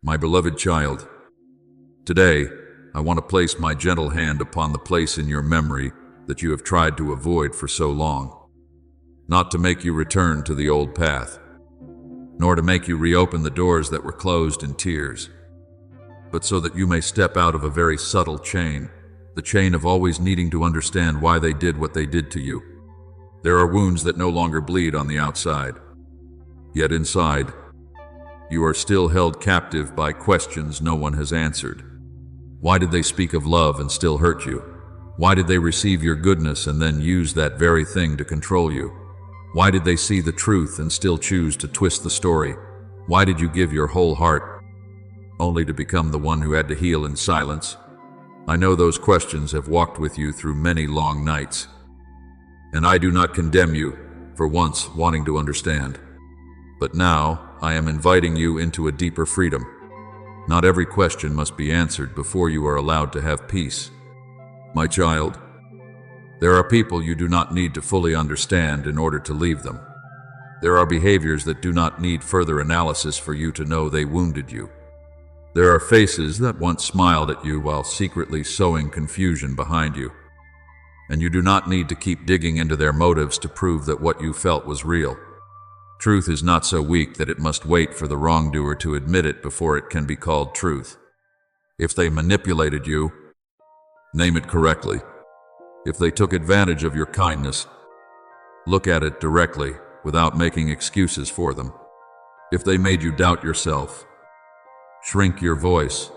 My beloved child, today I want to place my gentle hand upon the place in your memory that you have tried to avoid for so long, not to make you return to the old path, nor to make you reopen the doors that were closed in tears, but so that you may step out of a very subtle chain, the chain of always needing to understand why they did what they did to you. There are wounds that no longer bleed on the outside, yet inside, you are still held captive by questions no one has answered. Why did they speak of love and still hurt you? Why did they receive your goodness and then use that very thing to control you? Why did they see the truth and still choose to twist the story? Why did you give your whole heart, only to become the one who had to heal in silence? I know those questions have walked with you through many long nights, and I do not condemn you for once wanting to understand. But now, I am inviting you into a deeper freedom. Not every question must be answered before you are allowed to have peace. My child, there are people you do not need to fully understand in order to leave them. There are behaviors that do not need further analysis for you to know they wounded you. There are faces that once smiled at you while secretly sowing confusion behind you. And you do not need to keep digging into their motives to prove that what you felt was real. Truth is not so weak that it must wait for the wrongdoer to admit it before it can be called truth. If they manipulated you, name it correctly. If they took advantage of your kindness, look at it directly without making excuses for them. If they made you doubt yourself, shrink your voice,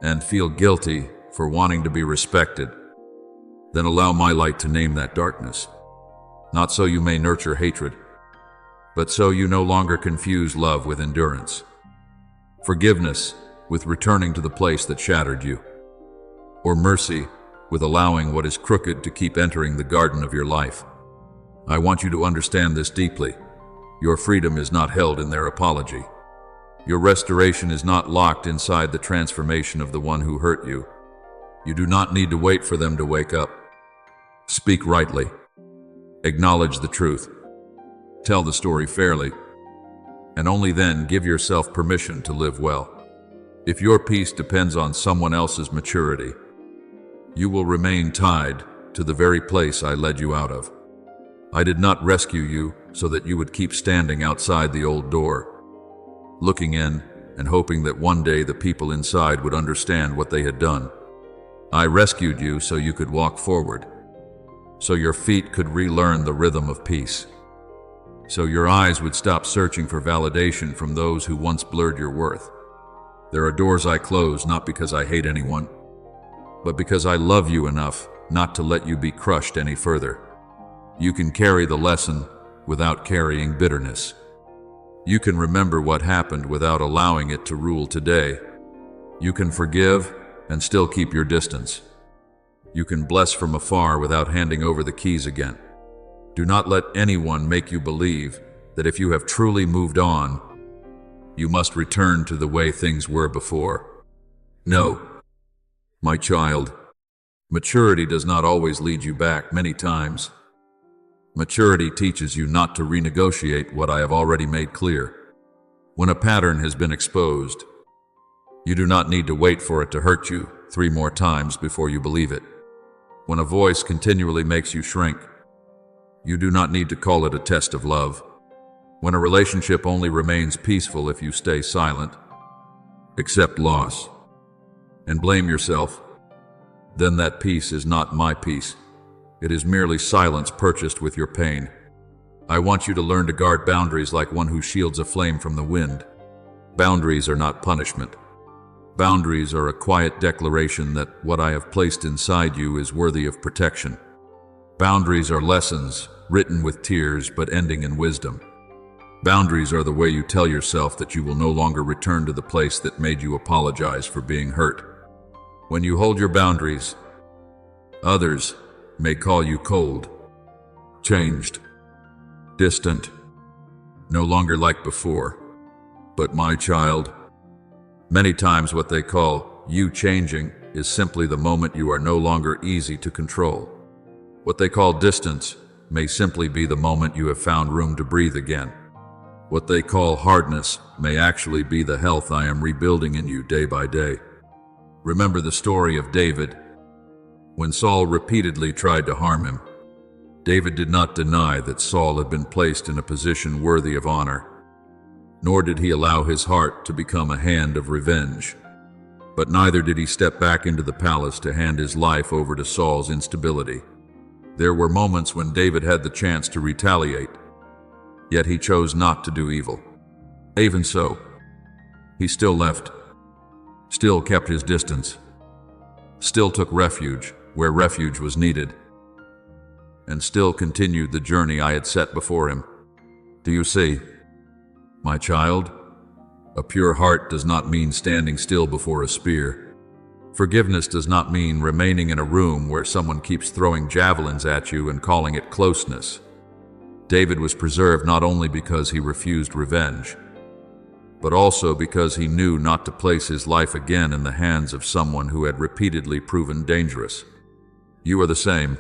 and feel guilty for wanting to be respected, then allow my light to name that darkness. Not so you may nurture hatred, but so you no longer confuse love with endurance, forgiveness with returning to the place that shattered you, or mercy with allowing what is crooked to keep entering the garden of your life. I want you to understand this deeply. Your freedom is not held in their apology. Your restoration is not locked inside the transformation of the one who hurt you. You do not need to wait for them to wake up. Speak rightly. Acknowledge the truth. Tell the story fairly, and only then give yourself permission to live well. If your peace depends on someone else's maturity, you will remain tied to the very place I led you out of. I did not rescue you so that you would keep standing outside the old door, looking in and hoping that one day the people inside would understand what they had done. I rescued you so you could walk forward, so your feet could relearn the rhythm of peace, so your eyes would stop searching for validation from those who once blurred your worth. There are doors I close not because I hate anyone, but because I love you enough not to let you be crushed any further. You can carry the lesson without carrying bitterness. You can remember what happened without allowing it to rule today. You can forgive and still keep your distance. You can bless from afar without handing over the keys again. Do not let anyone make you believe that if you have truly moved on, you must return to the way things were before. No, my child, maturity does not always lead you back. Many times, maturity teaches you not to renegotiate what I have already made clear. When a pattern has been exposed, you do not need to wait for it to hurt you 3 more times before you believe it. When a voice continually makes you shrink, you do not need to call it a test of love. When a relationship only remains peaceful if you stay silent, accept loss, and blame yourself, then that peace is not my peace. It is merely silence purchased with your pain. I want you to learn to guard boundaries like one who shields a flame from the wind. Boundaries are not punishment. Boundaries are a quiet declaration that what I have placed inside you is worthy of protection. Boundaries are lessons, written with tears but ending in wisdom. Boundaries are the way you tell yourself that you will no longer return to the place that made you apologize for being hurt. When you hold your boundaries, others may call you cold, changed, distant, no longer like before. But my child, many times what they call you changing is simply the moment you are no longer easy to control. What they call distance may simply be the moment you have found room to breathe again. What they call hardness may actually be the health I am rebuilding in you day by day. Remember the story of David. When Saul repeatedly tried to harm him, David did not deny that Saul had been placed in a position worthy of honor, nor did he allow his heart to become a hand of revenge. But neither did he step back into the palace to hand his life over to Saul's instability. There were moments when David had the chance to retaliate, yet he chose not to do evil. Even so, he still left, still kept his distance, still took refuge where refuge was needed, and still continued the journey I had set before him. Do you see, my child? A pure heart does not mean standing still before a spear. Forgiveness does not mean remaining in a room where someone keeps throwing javelins at you and calling it closeness. David was preserved not only because he refused revenge, but also because he knew not to place his life again in the hands of someone who had repeatedly proven dangerous. You are the same.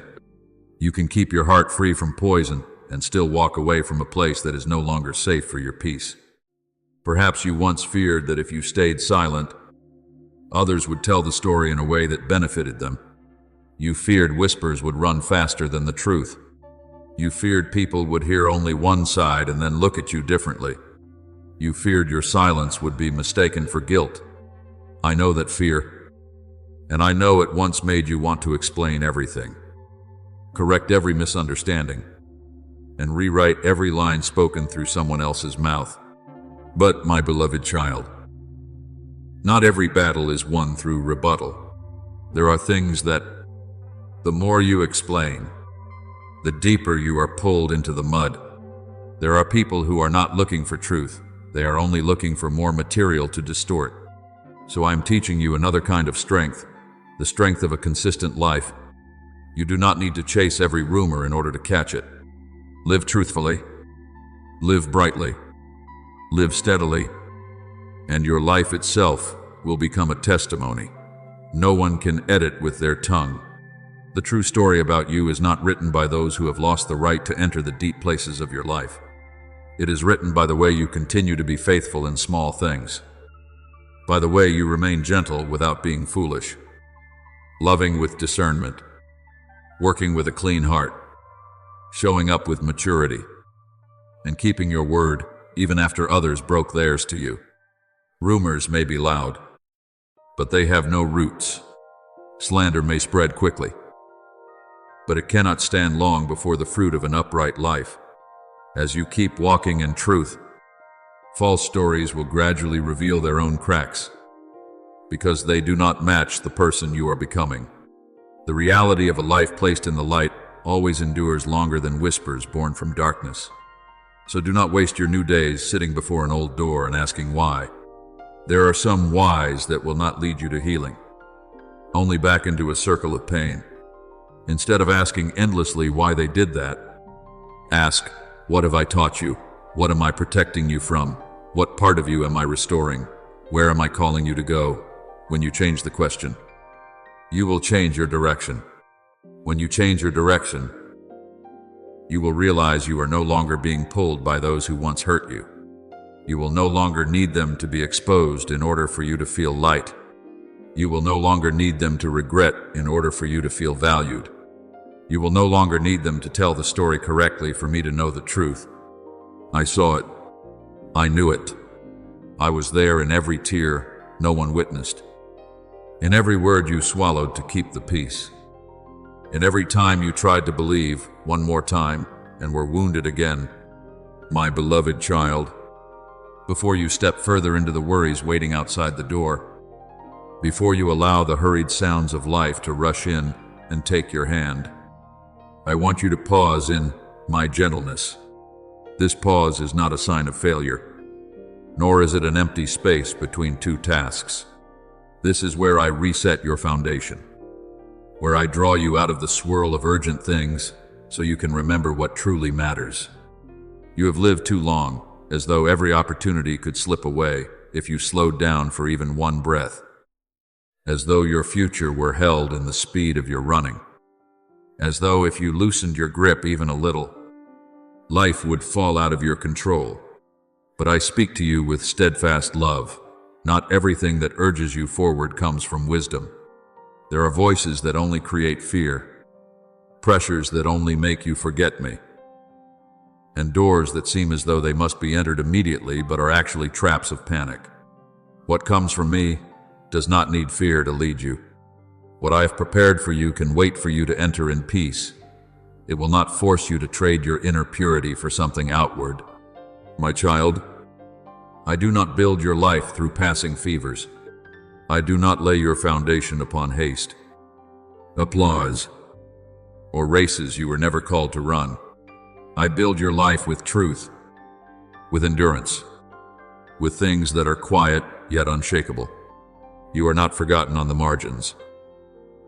You can keep your heart free from poison and still walk away from a place that is no longer safe for your peace. Perhaps you once feared that if you stayed silent, others would tell the story in a way that benefited them. You feared whispers would run faster than the truth. You feared people would hear only one side and then look at you differently. You feared your silence would be mistaken for guilt. I know that fear, and I know it once made you want to explain everything, correct every misunderstanding, and rewrite every line spoken through someone else's mouth. But, my beloved child, not every battle is won through rebuttal. There are things that, the more you explain, the deeper you are pulled into the mud. There are people who are not looking for truth. They are only looking for more material to distort. So I am teaching you another kind of strength, the strength of a consistent life. You do not need to chase every rumor in order to catch it. Live truthfully. Live brightly. Live steadily. And your life itself will become a testimony. No one can edit with their tongue. The true story about you is not written by those who have lost the right to enter the deep places of your life. It is written by the way you continue to be faithful in small things, by the way you remain gentle without being foolish, loving with discernment, working with a clean heart, showing up with maturity, and keeping your word even after others broke theirs to you. Rumors may be loud, but they have no roots. Slander may spread quickly, but it cannot stand long before the fruit of an upright life. As you keep walking in truth, false stories will gradually reveal their own cracks, because they do not match the person you are becoming. The reality of a life placed in the light always endures longer than whispers born from darkness. So do not waste your new days sitting before an old door and asking why. There are some whys that will not lead you to healing, only back into a circle of pain. Instead of asking endlessly why they did that, ask, what have I taught you? What am I protecting you from? What part of you am I restoring? Where am I calling you to go? When you change the question, you will change your direction. When you change your direction, you will realize you are no longer being pulled by those who once hurt you. You will no longer need them to be exposed in order for you to feel light. You will no longer need them to regret in order for you to feel valued. You will no longer need them to tell the story correctly for me to know the truth. I saw it. I knew it. I was there in every tear no one witnessed, in every word you swallowed to keep the peace, in every time you tried to believe one more time and were wounded again. My beloved child, before you step further into the worries waiting outside the door, before you allow the hurried sounds of life to rush in and take your hand, I want you to pause in my gentleness. This pause is not a sign of failure, nor is it an empty space between two tasks. This is where I reset your foundation, where I draw you out of the swirl of urgent things so you can remember what truly matters. You have lived too long, as though every opportunity could slip away if you slowed down for even one breath, as though your future were held in the speed of your running, as though if you loosened your grip even a little, life would fall out of your control. But I speak to you with steadfast love. Not everything that urges you forward comes from wisdom. There are voices that only create fear, pressures that only make you forget me, and doors that seem as though they must be entered immediately but are actually traps of panic. What comes from me does not need fear to lead you. What I have prepared for you can wait for you to enter in peace. It will not force you to trade your inner purity for something outward. My child, I do not build your life through passing fevers. I do not lay your foundation upon haste, applause, or races you were never called to run. I build your life with truth, with endurance, with things that are quiet yet unshakable. You are not forgotten on the margins,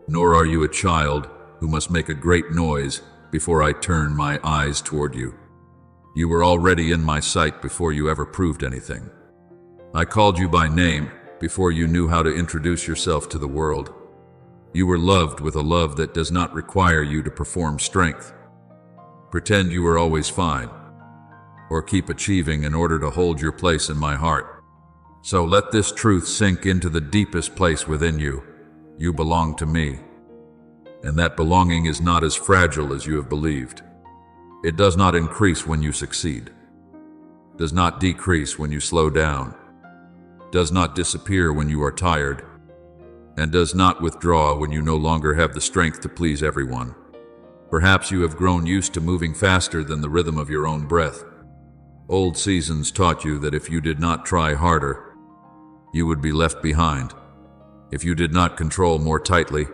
nor are you a child who must make a great noise before I turn my eyes toward you. You were already in my sight before you ever proved anything. I called you by name before you knew how to introduce yourself to the world. You were loved with a love that does not require you to perform strength, pretend you were always fine, or keep achieving in order to hold your place in my heart. So let this truth sink into the deepest place within you. You belong to me, and that belonging is not as fragile as you have believed. It does not increase when you succeed, does not decrease when you slow down, does not disappear when you are tired, and does not withdraw when you no longer have the strength to please everyone. Perhaps you have grown used to moving faster than the rhythm of your own breath. Old seasons taught you that if you did not try harder, you would be left behind. If you did not control more tightly,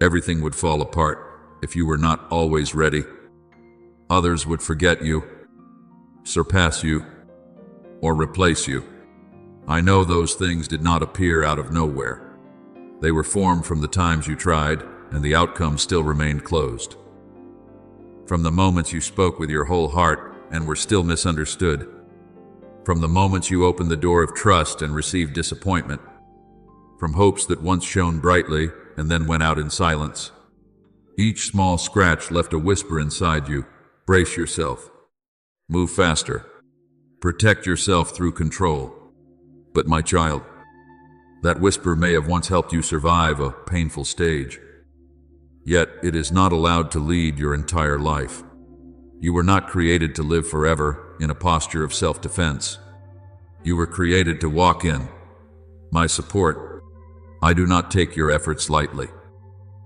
everything would fall apart. If you were not always ready, others would forget you, surpass you, or replace you. I know those things did not appear out of nowhere. They were formed from the times you tried, and the outcome still remained closed. From the moments you spoke with your whole heart and were still misunderstood. From the moments you opened the door of trust and received disappointment. From hopes that once shone brightly and then went out in silence. Each small scratch left a whisper inside you. Brace yourself. Move faster. Protect yourself through control. But my child, that whisper may have once helped you survive a painful stage. Yet it is not allowed to lead your entire life. You were not created to live forever in a posture of self-defense. You were created to walk in my support. I do not take your efforts lightly.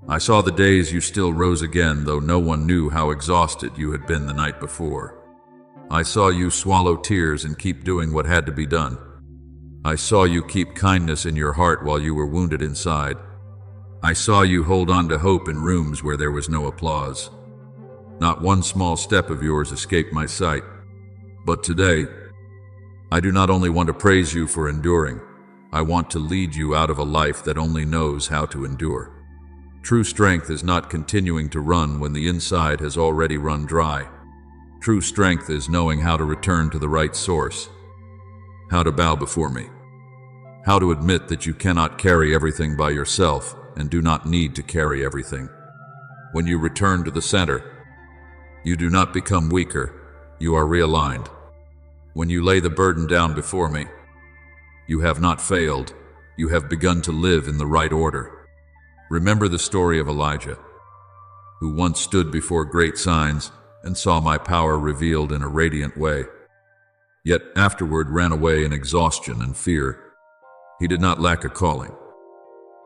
I saw the days you still rose again, though no one knew how exhausted you had been the night before. I saw you swallow tears and keep doing what had to be done. I saw you keep kindness in your heart while you were wounded inside. I saw you hold on to hope in rooms where there was no applause. Not one small step of yours escaped my sight. But today, I do not only want to praise you for enduring, I want to lead you out of a life that only knows how to endure. True strength is not continuing to run when the inside has already run dry. True strength is knowing how to return to the right source, how to bow before me, how to admit that you cannot carry everything by yourself and do not need to carry everything. When you return to the center, you do not become weaker, you are realigned. When you lay the burden down before me, you have not failed, you have begun to live in the right order. Remember the story of Elijah, who once stood before great signs and saw my power revealed in a radiant way, yet afterward ran away in exhaustion and fear. He did not lack a calling.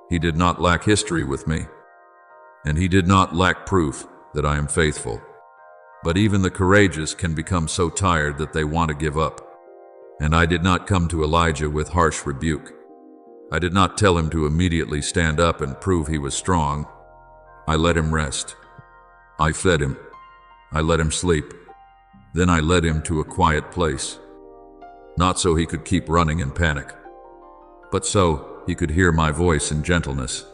He did not lack history with me, and he did not lack proof that I am faithful. But even the courageous can become so tired that they want to give up. And I did not come to Elijah with harsh rebuke. I did not tell him to immediately stand up and prove he was strong. I let him rest. I fed him. I let him sleep. Then I led him to a quiet place. Not so he could keep running in panic, but so he could hear my voice in gentleness.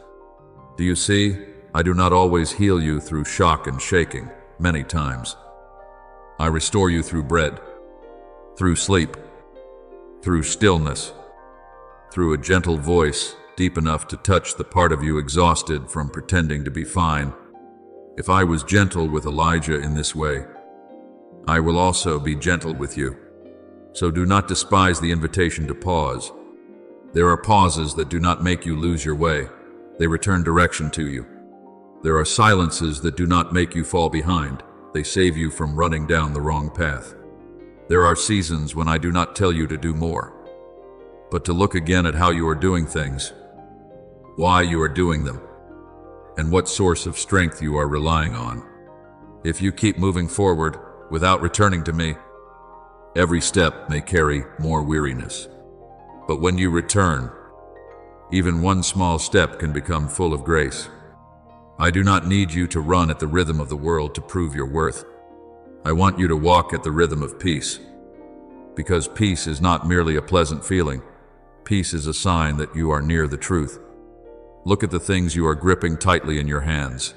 Do you see? I do not always heal you through shock and shaking. Many times, I restore you through bread, through sleep, through stillness, through a gentle voice deep enough to touch the part of you exhausted from pretending to be fine. If I was gentle with Elijah in this way, I will also be gentle with you. So do not despise the invitation to pause. There are pauses that do not make you lose your way. They return direction to you. There are silences that do not make you fall behind. They save you from running down the wrong path. There are seasons when I do not tell you to do more, but to look again at how you are doing things, why you are doing them, and what source of strength you are relying on. If you keep moving forward without returning to me, every step may carry more weariness. But when you return, even one small step can become full of grace. I do not need you to run at the rhythm of the world to prove your worth. I want you to walk at the rhythm of peace. Because peace is not merely a pleasant feeling. Peace is a sign that you are near the truth. Look at the things you are gripping tightly in your hands.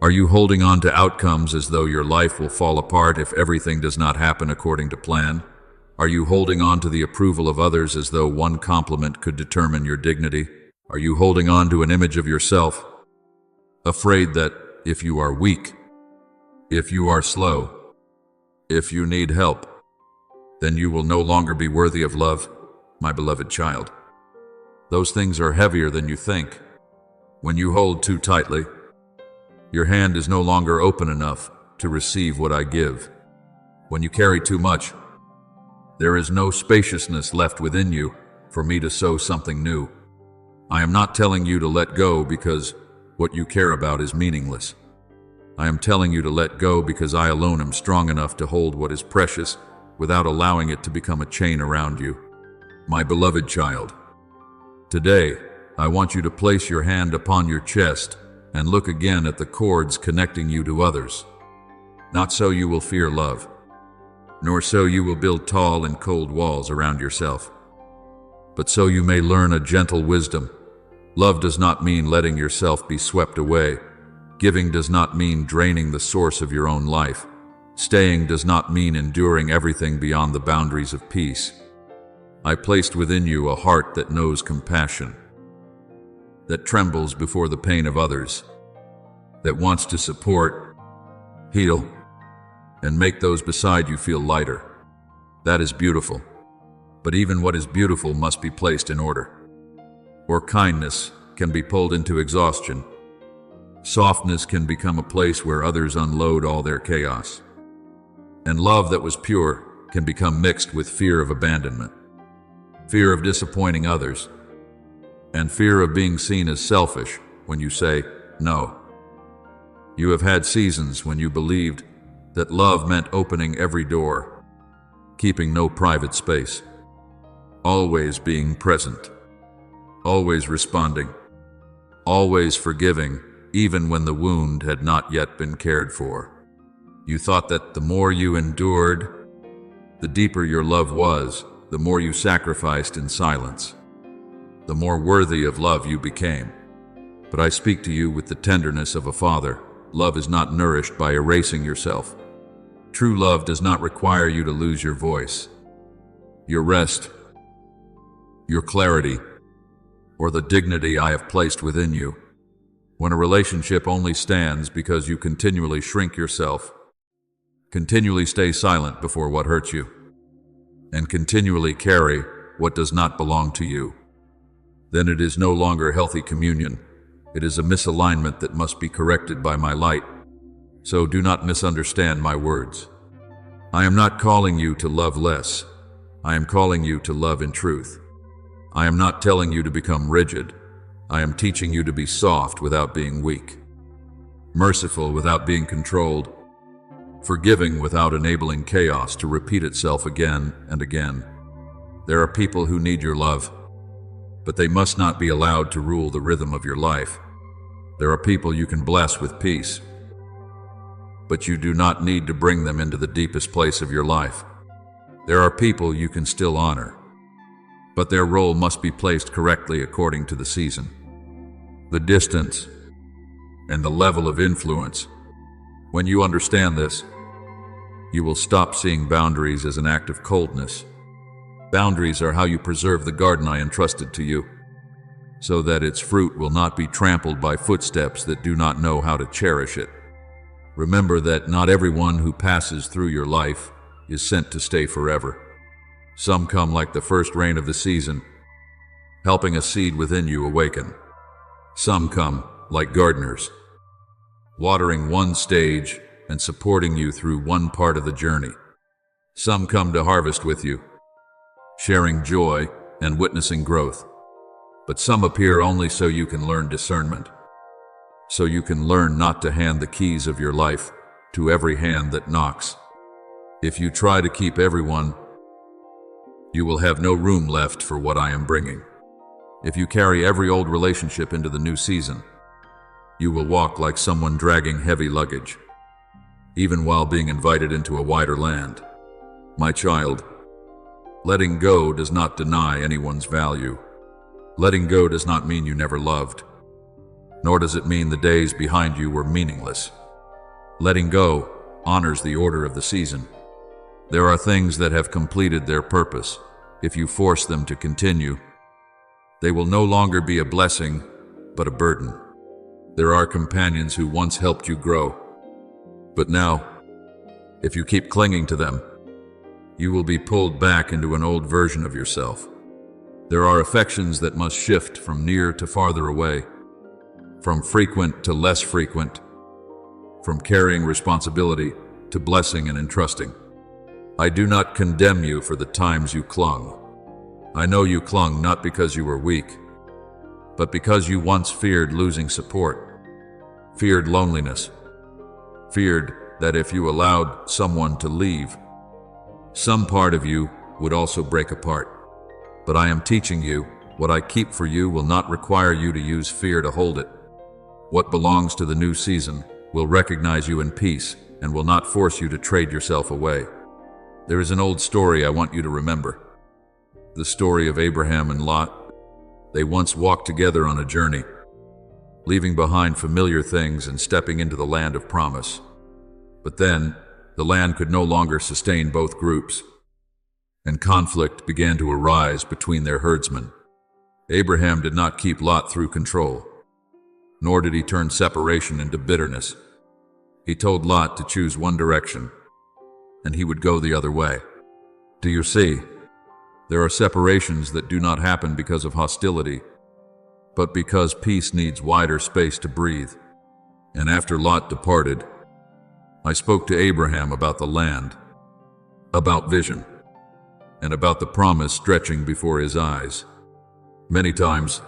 Are you holding on to outcomes as though your life will fall apart if everything does not happen according to plan? Are you holding on to the approval of others as though one compliment could determine your dignity? Are you holding on to an image of yourself, afraid that if you are weak, if you are slow, if you need help, then you will no longer be worthy of love, my beloved child? Those things are heavier than you think. When you hold too tightly, your hand is no longer open enough to receive what I give. When you carry too much, there is no spaciousness left within you for me to sow something new. I am not telling you to let go because what you care about is meaningless. I am telling you to let go because I alone am strong enough to hold what is precious without allowing it to become a chain around you. My beloved child, today I want you to place your hand upon your chest and look again at the cords connecting you to others. Not so you will fear love, nor so you will build tall and cold walls around yourself, but so you may learn a gentle wisdom. Love does not mean letting yourself be swept away. Giving does not mean draining the source of your own life. Staying does not mean enduring everything beyond the boundaries of peace. I placed within you a heart that knows compassion, that trembles before the pain of others, that wants to support, heal, and make those beside you feel lighter. That is beautiful. But even what is beautiful must be placed in order. Or kindness can be pulled into exhaustion. Softness can become a place where others unload all their chaos. And love that was pure can become mixed with fear of abandonment, fear of disappointing others, and fear of being seen as selfish when you say no. You have had seasons when you believed that love meant opening every door, keeping no private space, always being present, always responding, always forgiving, even when the wound had not yet been cared for. You thought that the more you endured, the deeper your love was, the more you sacrificed in silence, the more worthy of love you became. But I speak to you with the tenderness of a father. Love is not nourished by erasing yourself. True love does not require you to lose your voice, your rest, your clarity, or the dignity I have placed within you. When a relationship only stands because you continually shrink yourself, continually stay silent before what hurts you, and continually carry what does not belong to you, then it is no longer healthy communion. It is a misalignment that must be corrected by my light. So do not misunderstand my words. I am not calling you to love less. I am calling you to love in truth. I am not telling you to become rigid. I am teaching you to be soft without being weak, merciful without being controlled, forgiving without enabling chaos to repeat itself again and again. There are people who need your love, but they must not be allowed to rule the rhythm of your life. There are people you can bless with peace, but you do not need to bring them into the deepest place of your life. There are people you can still honor, but their role must be placed correctly according to the season, the distance, and the level of influence. When you understand this, you will stop seeing boundaries as an act of coldness. Boundaries are how you preserve the garden I entrusted to you, so that its fruit will not be trampled by footsteps that do not know how to cherish it. Remember that not everyone who passes through your life is sent to stay forever. Some come like the first rain of the season, helping a seed within you awaken. Some come like gardeners, watering one stage and supporting you through one part of the journey. Some come to harvest with you, sharing joy and witnessing growth. But some appear only so you can learn discernment, so you can learn not to hand the keys of your life to every hand that knocks. If you try to keep everyone, you will have no room left for what I am bringing. If you carry every old relationship into the new season, you will walk like someone dragging heavy luggage, even while being invited into a wider land. My child, letting go does not deny anyone's value. Letting go does not mean you never loved, nor does it mean the days behind you were meaningless. Letting go honors the order of the season. There are things that have completed their purpose. If you force them to continue, they will no longer be a blessing, but a burden. There are companions who once helped you grow, but now, if you keep clinging to them, you will be pulled back into an old version of yourself. There are affections that must shift from near to farther away, from frequent to less frequent, from carrying responsibility to blessing and entrusting. I do not condemn you for the times you clung. I know you clung not because you were weak, but because you once feared losing support, feared loneliness, feared that if you allowed someone to leave, some part of you would also break apart. But I am teaching you, what I keep for you will not require you to use fear to hold it. What belongs to the new season will recognize you in peace and will not force you to trade yourself away. There is an old story I want you to remember. The story of Abraham and Lot. They once walked together on a journey, leaving behind familiar things and stepping into the land of promise. But then, the land could no longer sustain both groups, and conflict began to arise between their herdsmen. Abraham did not keep Lot through control, nor did he turn separation into bitterness. He told Lot to choose one direction, and he would go the other way. Do you see? There are separations that do not happen because of hostility, but because peace needs wider space to breathe. And after Lot departed, I spoke to Abraham about the land, about vision, and about the promise stretching before his eyes. Many times,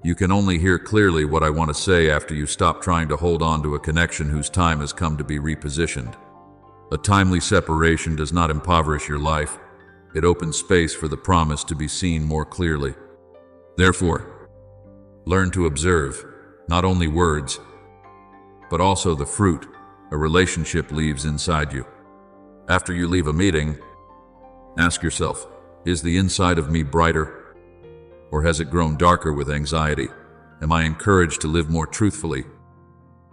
you can only hear clearly what I want to say after you stop trying to hold on to a connection whose time has come to be repositioned. A timely separation does not impoverish your life. It opens space for the promise to be seen more clearly. Therefore, learn to observe not only words, but also the fruit a relationship leaves inside you. After you leave a meeting, ask yourself, is the inside of me brighter, or has it grown darker with anxiety? Am I encouraged to live more truthfully,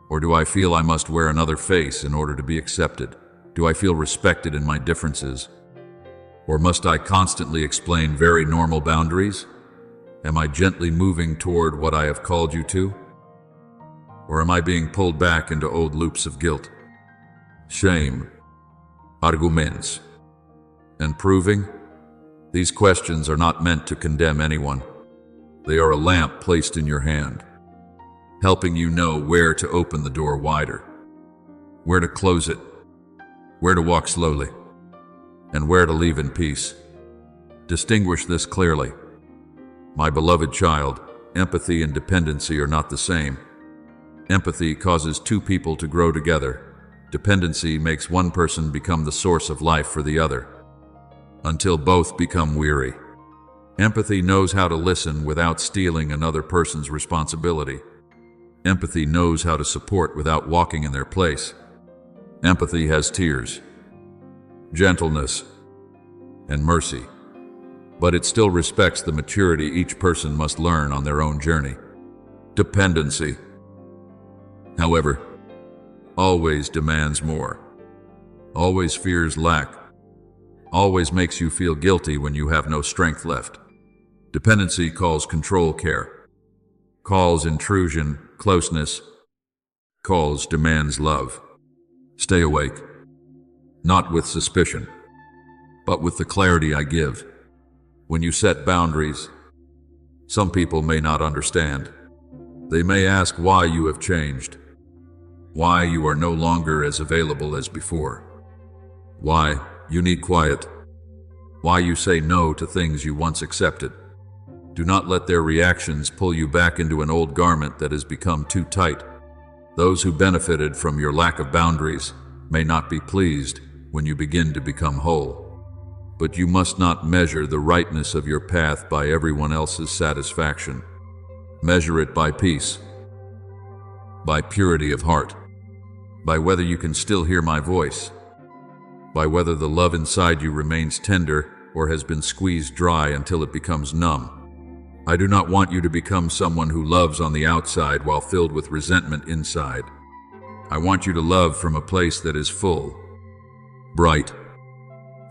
or do I feel I must wear another face in order to be accepted? Do I feel respected in my differences, or must I constantly explain very normal boundaries? Am I gently moving toward what I have called you to? Or am I being pulled back into old loops of guilt, shame, arguments, and proving? These questions are not meant to condemn anyone. They are a lamp placed in your hand, helping you know where to open the door wider, where to close it, where to walk slowly, and where to leave in peace. Distinguish this clearly. My beloved child, empathy and dependency are not the same. Empathy causes two people to grow together. Dependency makes one person become the source of life for the other, until both become weary. Empathy knows how to listen without stealing another person's responsibility. Empathy knows how to support without walking in their place. Empathy has tears, gentleness, and mercy, but it still respects the maturity each person must learn on their own journey. Dependency, however, always demands more, always fears lack, always makes you feel guilty when you have no strength left. Dependency calls control care, calls intrusion closeness, calls demands love. Stay awake, not with suspicion, but with the clarity I give. When you set boundaries, some people may not understand. They may ask why you have changed, why you are no longer as available as before, why you need quiet, why you say no to things you once accepted. Do not let their reactions pull you back into an old garment that has become too tight. Those who benefited from your lack of boundaries may not be pleased when you begin to become whole. But you must not measure the rightness of your path by everyone else's satisfaction. Measure it by peace, by purity of heart, by whether you can still hear my voice, by whether the love inside you remains tender or has been squeezed dry until it becomes numb. I do not want you to become someone who loves on the outside while filled with resentment inside. I want you to love from a place that is full, bright,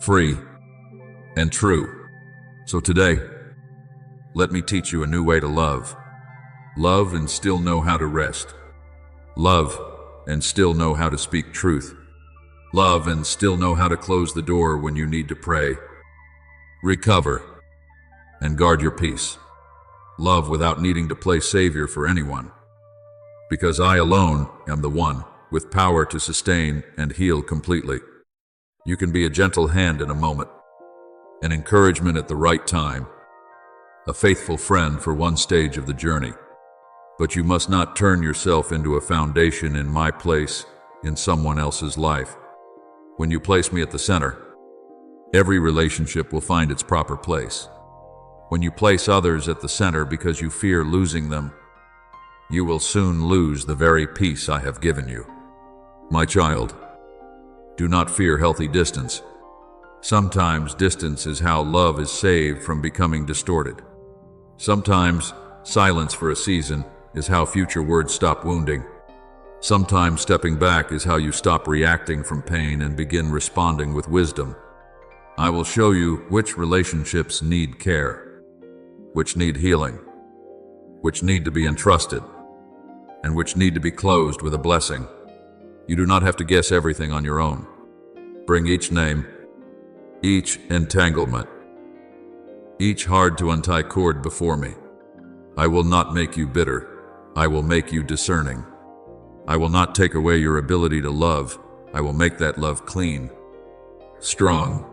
free, and true. So today, let me teach you a new way to love. Love and still know how to rest. Love and still know how to speak truth. Love and still know how to close the door when you need to pray. Recover and guard your peace. Love without needing to play savior for anyone. Because I alone am the one with power to sustain and heal completely. You can be a gentle hand in a moment, an encouragement at the right time, a faithful friend for one stage of the journey. But you must not turn yourself into a foundation in my place in someone else's life. When you place me at the center, every relationship will find its proper place. When you place others at the center because you fear losing them, you will soon lose the very peace I have given you. My child, do not fear healthy distance. Sometimes distance is how love is saved from becoming distorted. Sometimes silence for a season is how future words stop wounding. Sometimes stepping back is how you stop reacting from pain and begin responding with wisdom. I will show you which relationships need care, which need healing, which need to be entrusted, and which need to be closed with a blessing. You do not have to guess everything on your own. Bring each name, each entanglement, each hard to untie cord before me. I will not make you bitter. I will make you discerning. I will not take away your ability to love. I will make that love clean, strong,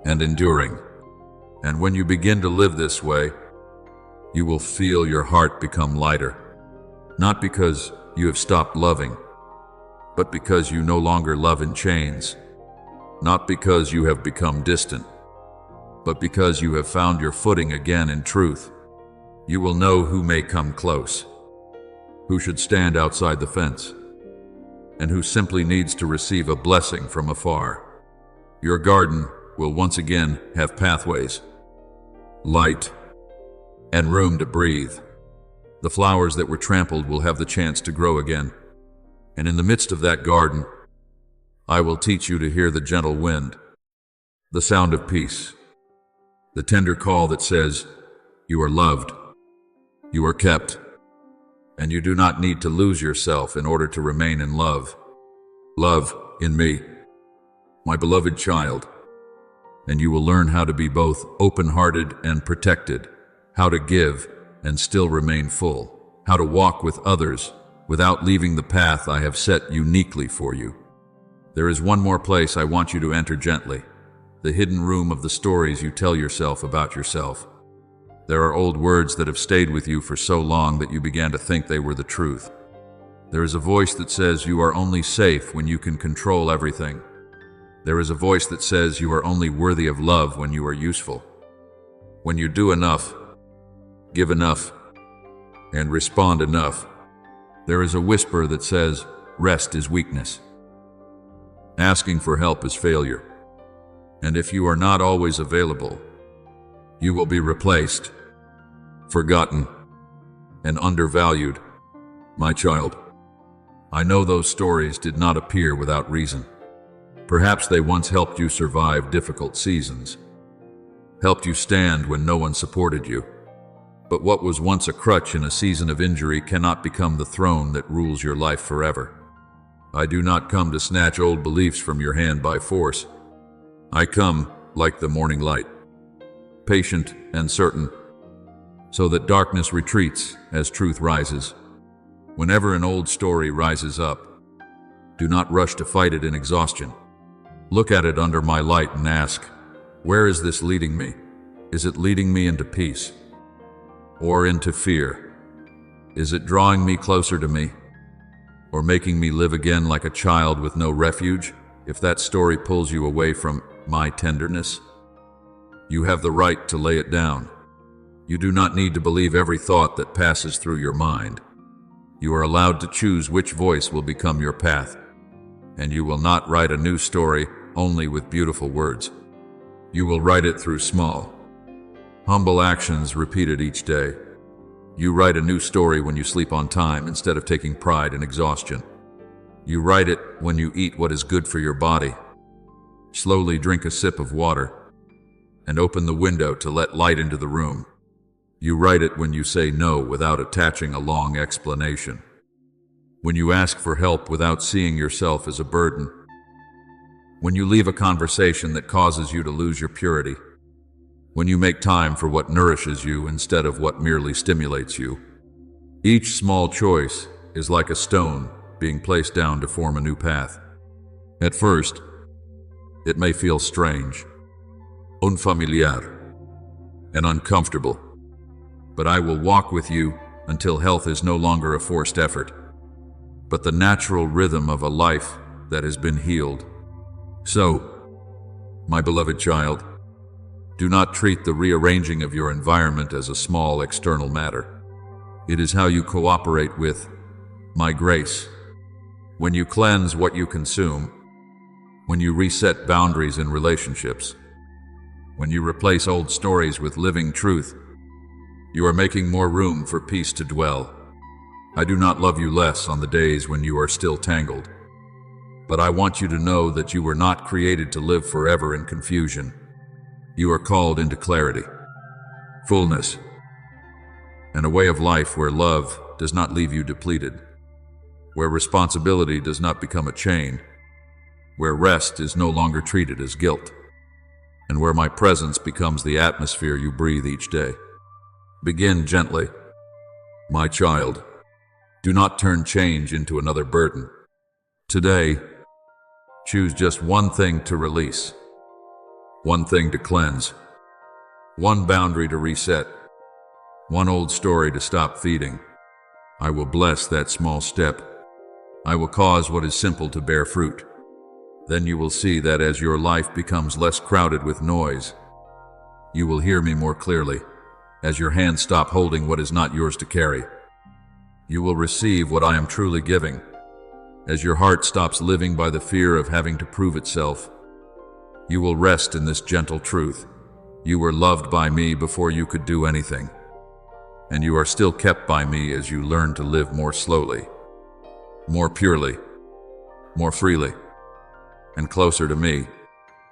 and enduring. And when you begin to live this way, you will feel your heart become lighter. Not because you have stopped loving, but because you no longer love in chains. Not because you have become distant, but because you have found your footing again in truth. You will know who may come close, who should stand outside the fence, and who simply needs to receive a blessing from afar. Your garden will once again have pathways, light, and room to breathe. The flowers that were trampled will have the chance to grow again. And in the midst of that garden, I will teach you to hear the gentle wind, the sound of peace, the tender call that says, you are loved, you are kept, and you do not need to lose yourself in order to remain in love. Love in me, my beloved child, and you will learn how to be both open-hearted and protected, how to give and still remain full, how to walk with others without leaving the path I have set uniquely for you. There is one more place I want you to enter gently, the hidden room of the stories you tell yourself about yourself. There are old words that have stayed with you for so long that you began to think they were the truth. There is a voice that says you are only safe when you can control everything. There is a voice that says you are only worthy of love when you are useful. When you do enough, give enough, and respond enough. There is a whisper that says rest is weakness. Asking for help is failure. And if you are not always available, you will be replaced, forgotten, and undervalued. My child, I know those stories did not appear without reason. Perhaps they once helped you survive difficult seasons, helped you stand when no one supported you. But what was once a crutch in a season of injury cannot become the throne that rules your life forever. I do not come to snatch old beliefs from your hand by force. I come, like the morning light, patient and certain, so that darkness retreats as truth rises. Whenever an old story rises up, do not rush to fight it in exhaustion. Look at it under my light and ask, where is this leading me? Is it leading me into peace or into fear? Is it drawing me closer to me or making me live again like a child with no refuge? If that story pulls you away from my tenderness, you have the right to lay it down. You do not need to believe every thought that passes through your mind. You are allowed to choose which voice will become your path, and you will not write a new story only with beautiful words. You will write it through small, humble actions repeated each day. You write a new story when you sleep on time instead of taking pride in exhaustion. You write it when you eat what is good for your body. Slowly drink a sip of water and open the window to let light into the room. You write it when you say no without attaching a long explanation. When you ask for help without seeing yourself as a burden. When you leave a conversation that causes you to lose your purity. When you make time for what nourishes you instead of what merely stimulates you. Each small choice is like a stone being placed down to form a new path. At first, it may feel strange, unfamiliar, and uncomfortable, but I will walk with you until health is no longer a forced effort, but the natural rhythm of a life that has been healed. So, my beloved child, do not treat the rearranging of your environment as a small external matter. It is how you cooperate with my grace. When you cleanse what you consume, when you reset boundaries in relationships, when you replace old stories with living truth, you are making more room for peace to dwell. I do not love you less on the days when you are still tangled, but I want you to know that you were not created to live forever in confusion. You are called into clarity, fullness, and a way of life where love does not leave you depleted, where responsibility does not become a chain, where rest is no longer treated as guilt, and where my presence becomes the atmosphere you breathe each day. Begin gently, my child. Do not turn change into another burden. Today, choose just one thing to release, one thing to cleanse, one boundary to reset, one old story to stop feeding. I will bless that small step. I will cause what is simple to bear fruit. Then you will see that as your life becomes less crowded with noise, you will hear me more clearly. As your hands stop holding what is not yours to carry, you will receive what I am truly giving. As your heart stops living by the fear of having to prove itself, you will rest in this gentle truth. You were loved by me before you could do anything, and you are still kept by me as you learn to live more slowly, more purely, more freely, and closer to me.